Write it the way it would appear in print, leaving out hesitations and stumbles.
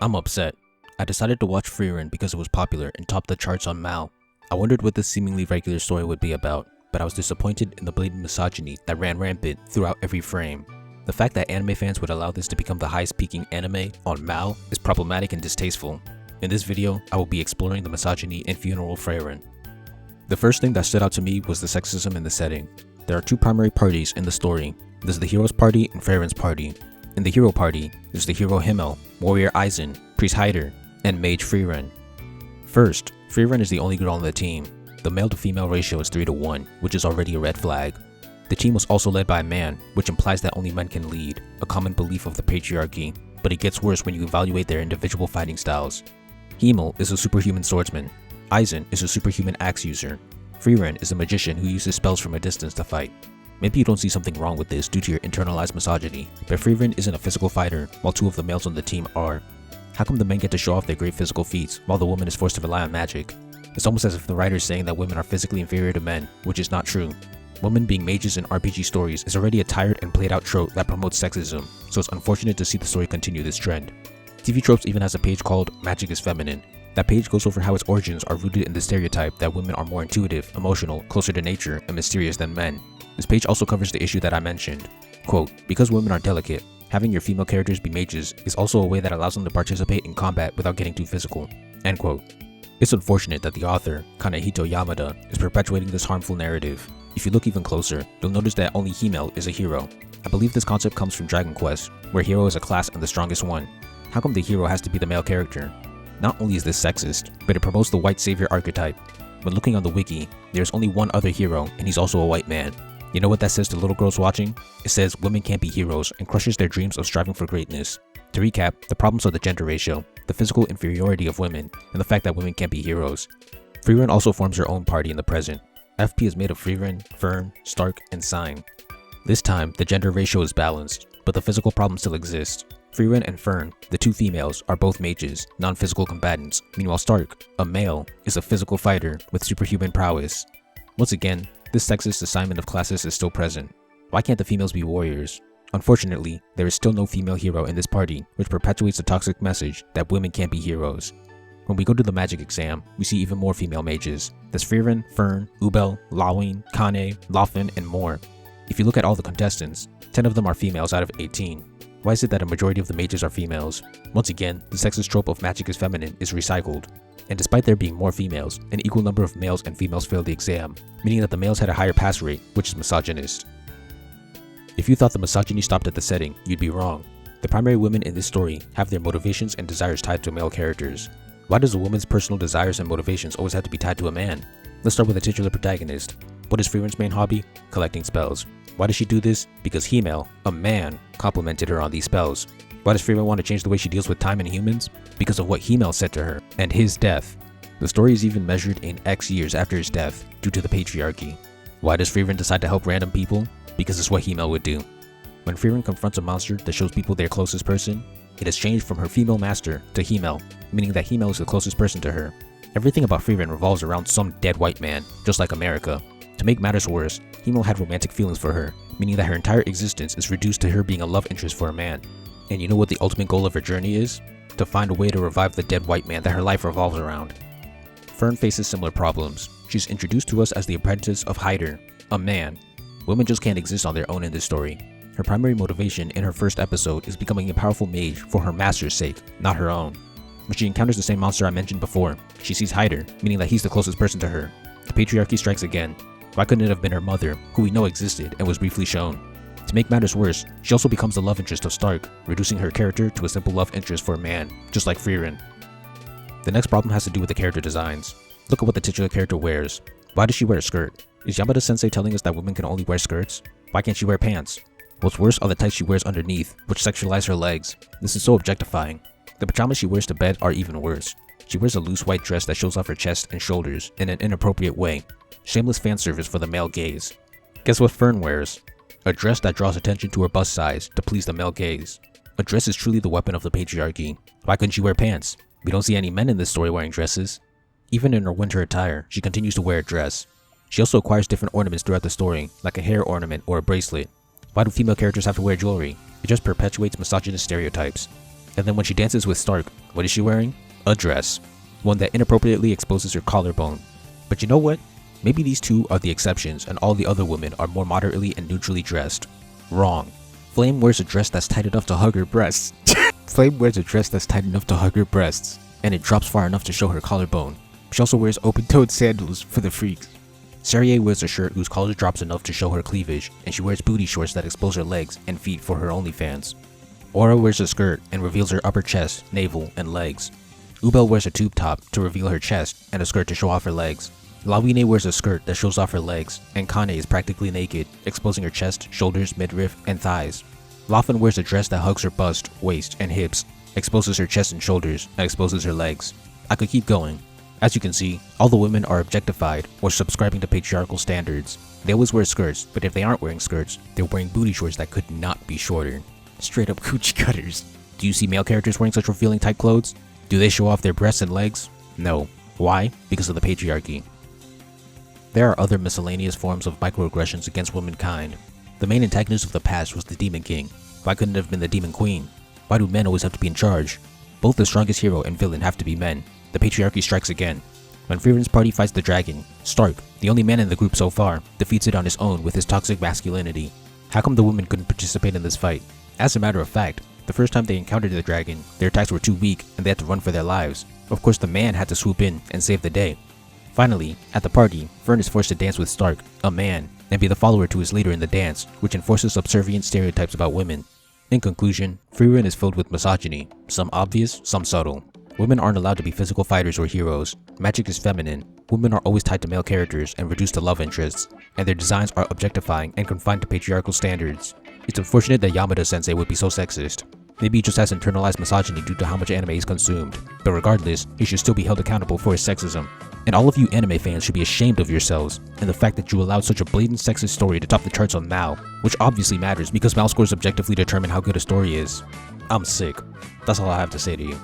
I'm upset. I decided to watch Frieren because it was popular and topped the charts on Mal. I wondered what this seemingly regular story would be about, but I was disappointed in the blatant misogyny that ran rampant throughout every frame. The fact that anime fans would allow this to become the highest peaking anime on Mal is problematic and distasteful. In this video, I will be exploring the misogyny in Funeral Frieren. The first thing that stood out to me was the sexism in the setting. There are two primary parties in the story. There's the hero's party and Frieren's party. In the hero party, there's the hero Himmel, warrior Eisen, priest Heiter, and mage Frieren. First, Frieren is the only girl on the team. The male to female ratio is 3-1, which is already a red flag. The team was also led by a man, which implies that only men can lead, a common belief of the patriarchy, but it gets worse when you evaluate their individual fighting styles. Himmel is a superhuman swordsman. Eisen is a superhuman axe user. Frieren is a magician who uses spells from a distance to fight. Maybe you don't see something wrong with this due to your internalized misogyny, but Frieren isn't a physical fighter, while two of the males on the team are. How come the men get to show off their great physical feats, while the woman is forced to rely on magic? It's almost as if the writer is saying that women are physically inferior to men, which is not true. Women being mages in RPG stories is already a tired and played out trope that promotes sexism, so it's unfortunate to see the story continue this trend. TV Tropes even has a page called Magic is Feminine. That page goes over how its origins are rooted in the stereotype that women are more intuitive, emotional, closer to nature, and mysterious than men. This page also covers the issue that I mentioned. Quote, because women are delicate, having your female characters be mages is also a way that allows them to participate in combat without getting too physical. End quote. It's unfortunate that the author, Kanne is perpetuating this harmful narrative. If you look even closer, you'll notice that only Himmel is a hero. I believe this concept comes from Dragon Quest, where hero is a class and the strongest one. How come the hero has to be the male character? Not only is this sexist, but it promotes the white savior archetype. When looking on the wiki, there's only one other hero, and he's also a white man. You know what that says to little girls watching? It says women can't be heroes and crushes their dreams of striving for greatness. To recap, the problems are the gender ratio, the physical inferiority of women, and the fact that women can't be heroes. Frieren also forms her own party in the present. FP is made of Frieren, Fern, Stark, and Sign. This time, the gender ratio is balanced, but the physical problem still exists. Frieren and Fern, the two females, are both mages, non-physical combatants. Meanwhile Stark, a male, is a physical fighter with superhuman prowess. Once again, this sexist assignment of classes is still present. Why can't the females be warriors? Unfortunately, there is still no female hero in this party, which perpetuates the toxic message that women can't be heroes. When we go to the magic exam, we see even more female mages. There's Frieren, Fern, Ubel, Lawine, Kanne, Laufen, and more. If you look at all the contestants, 10 of them are females out of 18. Why is it that a majority of the mages are females? Once again, the sexist trope of magic is feminine is recycled. And despite there being more females, an equal number of males and females failed the exam, meaning that the males had a higher pass rate, which is misogynist. If you thought the misogyny stopped at the setting, you'd be wrong. The primary women in this story have their motivations and desires tied to male characters. Why does a woman's personal desires and motivations always have to be tied to a man? Let's start with the titular protagonist. What is Frieren's main hobby? Collecting spells. Why does she do this? Because Himmel, a man, complimented her on these spells. Why does Frieren want to change the way she deals with time and humans? Because of what Himmel said to her, and his death. The story is even measured in X years after his death, due to the patriarchy. Why does Frieren decide to help random people? Because it's what Himmel would do. When Frieren confronts a monster that shows people their closest person, it has changed from her female master to Himmel, meaning that Himmel is the closest person to her. Everything about Frieren revolves around some dead white man, just like America. To make matters worse, Himmel had romantic feelings for her, meaning that her entire existence is reduced to her being a love interest for a man. And you know what the ultimate goal of her journey is? To find a way to revive the dead white man that her life revolves around. Fern faces similar problems. She's introduced to us as the apprentice of Heiter, a man. Women just can't exist on their own in this story. Her primary motivation in her first episode is becoming a powerful mage for her master's sake, not her own. When she encounters the same monster I mentioned before, she sees Heiter, meaning that he's the closest person to her. The patriarchy strikes again. Why couldn't it have been her mother, who we know existed and was briefly shown? To make matters worse, she also becomes the love interest of Stark, reducing her character to a simple love interest for a man, just like Frieren. The next problem has to do with the character designs. Look at what the titular character wears. Why does she wear a skirt? Is Yamada-sensei telling us that women can only wear skirts? Why can't she wear pants? What's worse are the tights she wears underneath, which sexualize her legs. This is so objectifying. The pajamas she wears to bed are even worse. She wears a loose white dress that shows off her chest and shoulders in an inappropriate way. Shameless fan service for the male gaze. Guess what Fern wears? A dress that draws attention to her bust size to please the male gaze. A dress is truly the weapon of the patriarchy. Why couldn't she wear pants? We don't see any men in this story wearing dresses. Even in her winter attire, she continues to wear a dress. She also acquires different ornaments throughout the story, like a hair ornament or a bracelet. Why do female characters have to wear jewelry? It just perpetuates misogynist stereotypes. And then when she dances with Stark, what is she wearing? A dress. One that inappropriately exposes her collarbone. But you know what? Maybe these two are the exceptions and all the other women are more moderately and neutrally dressed. Wrong. Flame wears a dress that's tight enough to hug her breasts. Flame wears a dress that's tight enough to hug her breasts, and it drops far enough to show her collarbone. She also wears open-toed sandals for the freaks. Saria wears a shirt whose collar drops enough to show her cleavage, and she wears booty shorts that expose her legs and feet for her OnlyFans. Aura wears a skirt and reveals her upper chest, navel, and legs. Ubel wears a tube top to reveal her chest and a skirt to show off her legs. Lawine wears a skirt that shows off her legs, and Kanne is practically naked, exposing her chest, shoulders, midriff, and thighs. Laufen wears a dress that hugs her bust, waist, and hips, exposes her chest and shoulders, and exposes her legs. I could keep going. As you can see, all the women are objectified or subscribing to patriarchal standards. They always wear skirts, but if they aren't wearing skirts, they're wearing booty shorts that could not be shorter. Straight up coochie cutters. Do you see male characters wearing such revealing tight clothes? Do they show off their breasts and legs? No. Why? Because of the patriarchy. There are other miscellaneous forms of microaggressions against womankind. The main antagonist of the past was the Demon King. Why couldn't it have been the Demon Queen? Why do men always have to be in charge? Both the strongest hero and villain have to be men. The patriarchy strikes again. When Frieren's party fights the dragon, Stark, the only man in the group so far, defeats it on his own with his toxic masculinity. How come the women couldn't participate in this fight? As a matter of fact, the first time they encountered the dragon, their attacks were too weak and they had to run for their lives. Of course, the man had to swoop in and save the day. Finally, at the party, Fern is forced to dance with Stark, a man, and be the follower to his leader in the dance, which enforces subservient stereotypes about women. In conclusion, Frieren is filled with misogyny, some obvious, some subtle. Women aren't allowed to be physical fighters or heroes. Magic is feminine. Women are always tied to male characters and reduced to love interests, and their designs are objectifying and confined to patriarchal standards. It's unfortunate that Yamada-sensei would be so sexist. Maybe he just has internalized misogyny due to how much anime he's consumed, but regardless, he should still be held accountable for his sexism. And all of you anime fans should be ashamed of yourselves, and the fact that you allowed such a blatant sexist story to top the charts on Mao, which obviously matters because Mao scores objectively determine how good a story is. I'm sick. That's all I have to say to you.